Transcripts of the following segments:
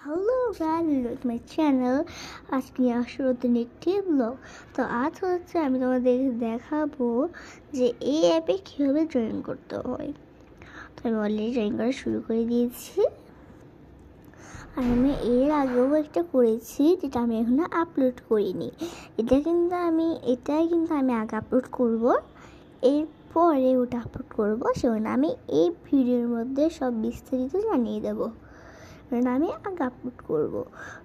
Hello welcome my channel. আজকে নিয়ে আসলে নতুন একটি ব্লগ। তো আজ হচ্ছে আমি তোমাদের দেখাবো যে এই অ্যাপে কীভাবে জয়েন করতে হয়। তো আমি অলরেডি জয়েন করা শুরু করে দিয়েছি। আর আমি এর আগেও একটা করেছি, যেটা আমি এখনো আপলোড করিনি। এটাই কিন্তু আমি আগে আপলোড করব, এরপরে ওটা আপলোড করবো। সেজন্য আমি এই ভিডিওর মধ্যে সব বিস্তারিত জানিয়ে দেবো, আমি আগে আপলোড করবো।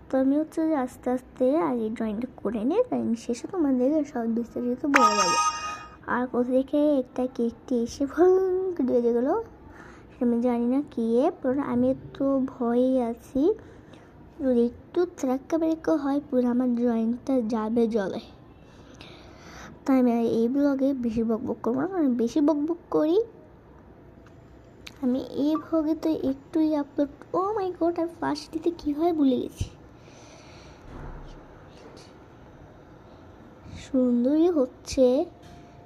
তো আমি হচ্ছে যে আস্তে আস্তে আগে জয়েনটা করে নিই, তাই আমি শেষে তোমাদের সব বিস্তারিত বলে দেবো। আর কোথা থেকে একটা কেকটি এসে দিয়ে গেলো আমি জানি না কী অ্যাপ, কারণ আমি তো ভয়ে আছি, যদি একটু ত্রাক্কা বেরক্কা হয় পুরো আমার জয়েনটা যাবে জলে। তাই আমি এই ব্লগে বেশি বকবক করবো না, কারণ বেশি বকবক করি আমি এই ভোগে তো একটুই আপলোড। ও মাই গড, আর ফার্স্ট দিতে কী হয় ভুলে গেছি। সুন্দরই হচ্ছে,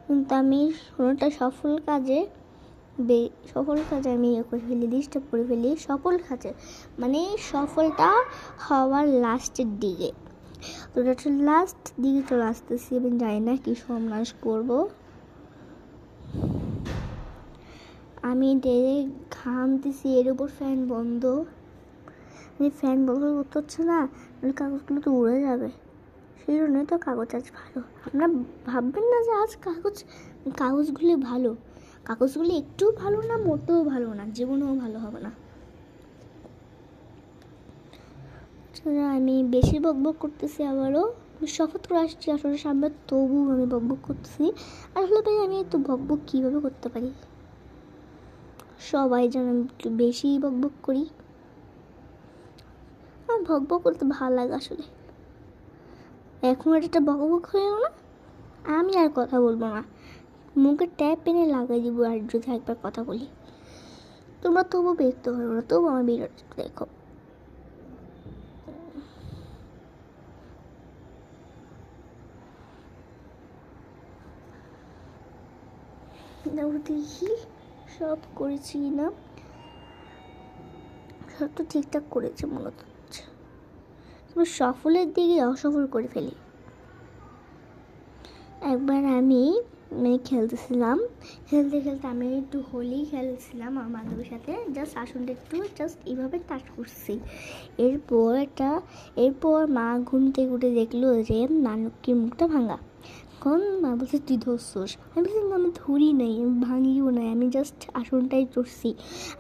কিন্তু আমি কোনোটা সফল কাজে আমি করে ফেলি, ডিস্টার্ব করে ফেলি সফল কাজে, মানে সফলটা হওয়ার লাস্টের দিকে। তো ওটা লাস্ট দিকে চলে আসতেছি, আমি জানি না কি সর্বনাশ করবো। আমি ডাইরেক্ট ঘামতেছি, এর উপর ফ্যান বন্ধ, ফ্যান বন্ধ করতে হচ্ছে না, কাগজগুলো তো উড়ে যাবে। সেই জন্যই তো কাগজ আজ ভালো। আপনারা ভাববেন না যে আজ কাগজগুলি ভালো, কাগজগুলি একটু ভালো না, মোটেও ভালো না, জীবনেও ভালো হবে না। আমি বেশি বকবক করতেছি, আবারও শপথ করে আসছি আসলে সামনে, তবু আমি বকবক করতেছি। আসলে ভাই আমি একটু বকবক কীভাবে করতে পারি, সবাই যেন আমি একটু বেশি বকবক করি। আমার বকবক করতে ভালো লাগে আসলে। এখন এটা বকবক হয়ে গেল না, আমি আর কথা বলবো না, মুখে ট্যাপ এনে লাগাই দিব। আর যদি একবার কথা বলি তোমরা তবু বিরক্ত করো না, তবু আমার ভিডিওটা দেখো। দেখি সব করেছি না, সব তো ঠিকঠাক করেছে মনে হচ্ছে, তবে সফলের দিকে অসফল করে ফেলি। একবার আমি খেলতে খেলতে আমি একটু হোলি খেলছিলাম আমার বান্ধবীর সাথে, জাস্ট আসনটা একটু এইভাবে টাচ করছি। এরপর মা ঘুম থেকে উঠে দেখলো যে নানকির মুখটা ভাঙা। এখন মা বলছে তুই ধরছোস, আমি বলছি আমি ধরি নাই, আমি ভাঙিও নাই, আমি জাস্ট আসনটাই চড়ছি।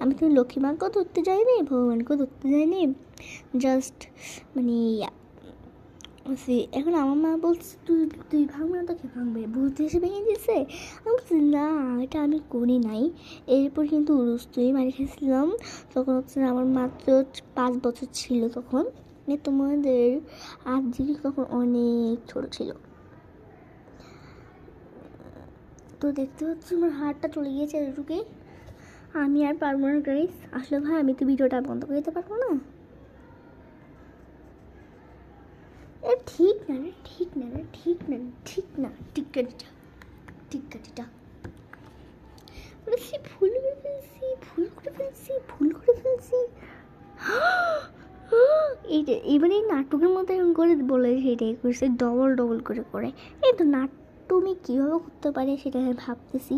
আমি তো লক্ষ্মী মাকেও ধরতে যাইনি, ভগবানকেও ধরতে যাইনি, জাস্ট এখন আমার মা বলছে তুই ভাঙবে না, তোকে ভাঙবে, বুঝতে এসে ভেঙে দিয়েছে। আমি বলছি না, এটা আমি করি নাই। এরপর কিন্তু রুস্তুই মারি খেয়েছিলাম। তখন হচ্ছে আমার মাত্র 5 বছর ছিল তখন, তোমাদের জিনিস তখন অনেক ছোট ছিল। তো দেখতে হচ্ছে আমার হাতটা চলে গিয়েছে এটুকে, আমি আর পারবো না গাইস। আসলে ভাই আমি তো ভিডিওটা বন্ধ করে দিতে পারবো না, ঠিক না রে, ঠিক না রে, ঠিক না, ঠিক না, টিক্কাটিটা ভুল করে ফেলছি। এবারে এই নাটকের মতো এরকম করে বলে, সেটাই করছে ডবল করে। এই তো নাট্যমি কীভাবে করতে পারে সেটা আমি ভাবতেছি।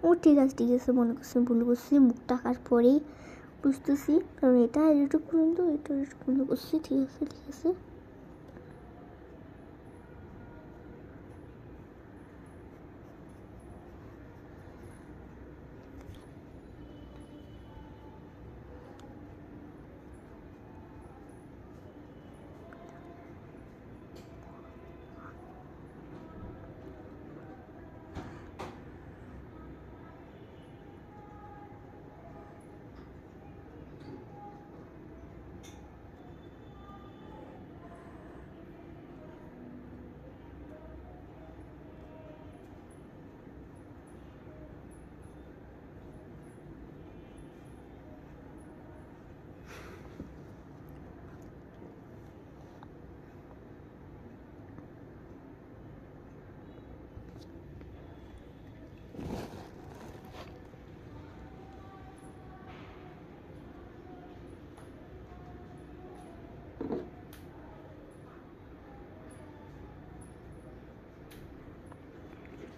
ও ঠিক আছে মনে করছি ভুল করছি, মুখ টাকার পরেই বুঝতেছি, কারণ এটা এটুকু পর্যন্ত করছি। ঠিক আছে।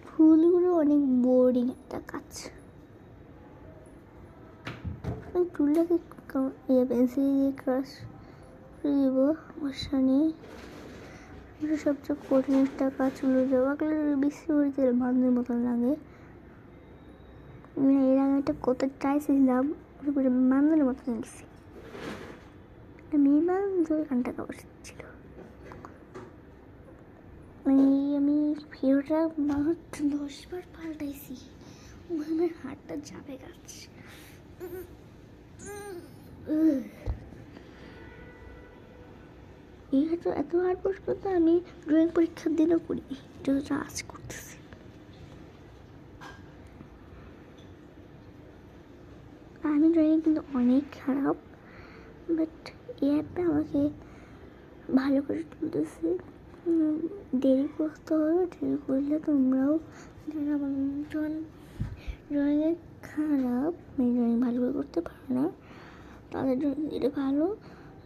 ফুলগুলো অনেক বোরিং একটা কাজ। চুলটাকে পেন্সিল দিয়ে ক্রাশ করে দেবো, সমস্যা নেই। সবচেয়ে কঠিন একটা কাজ চুলে দেওয়া, বেশি করে তেল বাঁধনের মতন লাগে। এর আগে একটা কোথায় চাইছিলাম বাঁধনের মতন গেছি, আমি ঘন্টা খাবার ছিল। আমি ভিডিওটা 10 বার পাল্টাইছি, আমার হাতটা যাবে গাছ। এই হাতটা এত হার্ড পোস্ট করতে আমি ড্রয়িং পরীক্ষার দিনও করি, যেটা আজ করতেছি। আমি ড্রয়িং কিন্তু অনেক খারাপ, বাট এই অ্যাপটা আমাকে ভালো করে তুলতেছে। দেরি করতে হবে, দেরি করলে তোমরাও যারা মানুষজন ড্রয়িংয়ে খারাপ, ড্রয়িং ভালো করে করতে পারে না, তাদের জন্য এটা ভালো।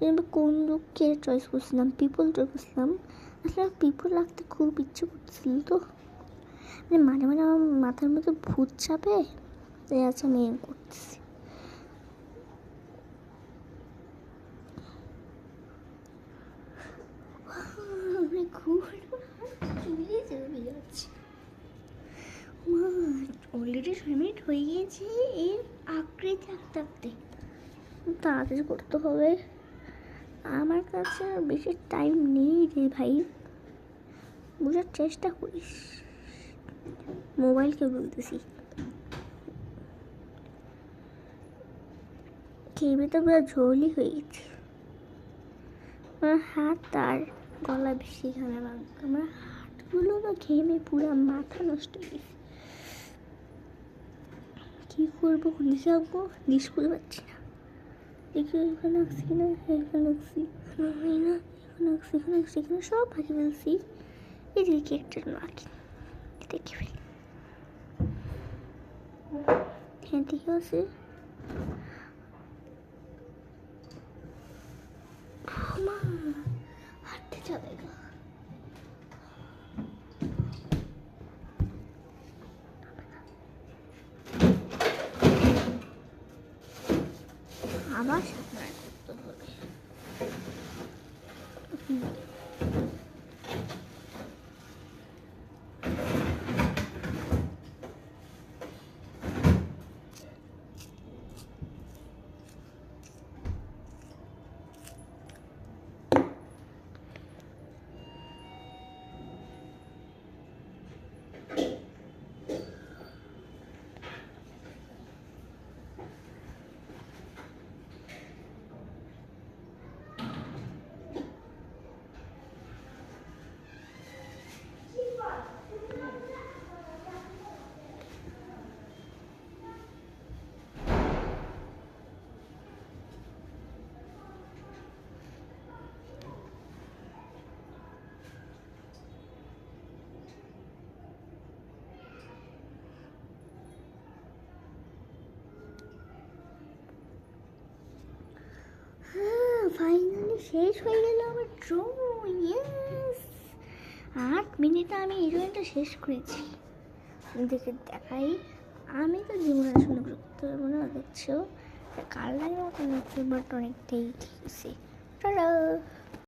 আমি কোন লোককে চয়েস করছিলাম, পিপল চয়েস করছিলাম। আসলে পিপল রাখতে খুব ইচ্ছে করছিল, তো মাঝে মাঝে আমার মাথার মধ্যে ভূত চাপে, তাই আছে আমি করতেছি। অলরেডি 6 মিনিট হয়ে গিয়েছে, এর আকৃতি আঁকতে আঁকতে তাড়াতাড়ি করতে হবে। আমার কাছে আর বেশি টাইম নেই রে ভাই, বোঝার চেষ্টা করিস। মোবাইলকে বলতেছি, খেয়ে তো পুরো ঝোলই হয়ে গেছে। আমার হাত আর গলা বেশি ঘামে, আমার হাতগুলো না ঘেমে পুরো মাথা নষ্ট হয়ে গেছে। কী করবো, খুলে যাবো, স্কুল পাচ্ছি না। দেখি এখানে আঁকছি কিনা, এখানে আঁকছি, হয় না, এখানে আঁকছি, এখানে আঁকছি, এখানে সব আঁকে ফেলছি। এদিকে একটা আঁকি, দেখে ফেলি। হ্যাঁ ঠিক আছে, হাঁটতে যাবে গা। আবার সাঁতার করতে হবে। ফাইনালি শেষ হয়ে গেল আমার ড্রয়িং। ইয়েস, 8 মিনিটে আমি এই ড্রয়িংটা শেষ করেছি। দেখে দেখাই, আমি তো জীবনে আসলে করতে পারবো না, দেখছো কাল লাগে মতো লাগছে, বাট অনেকটাই ঠিক আছে। টাটা।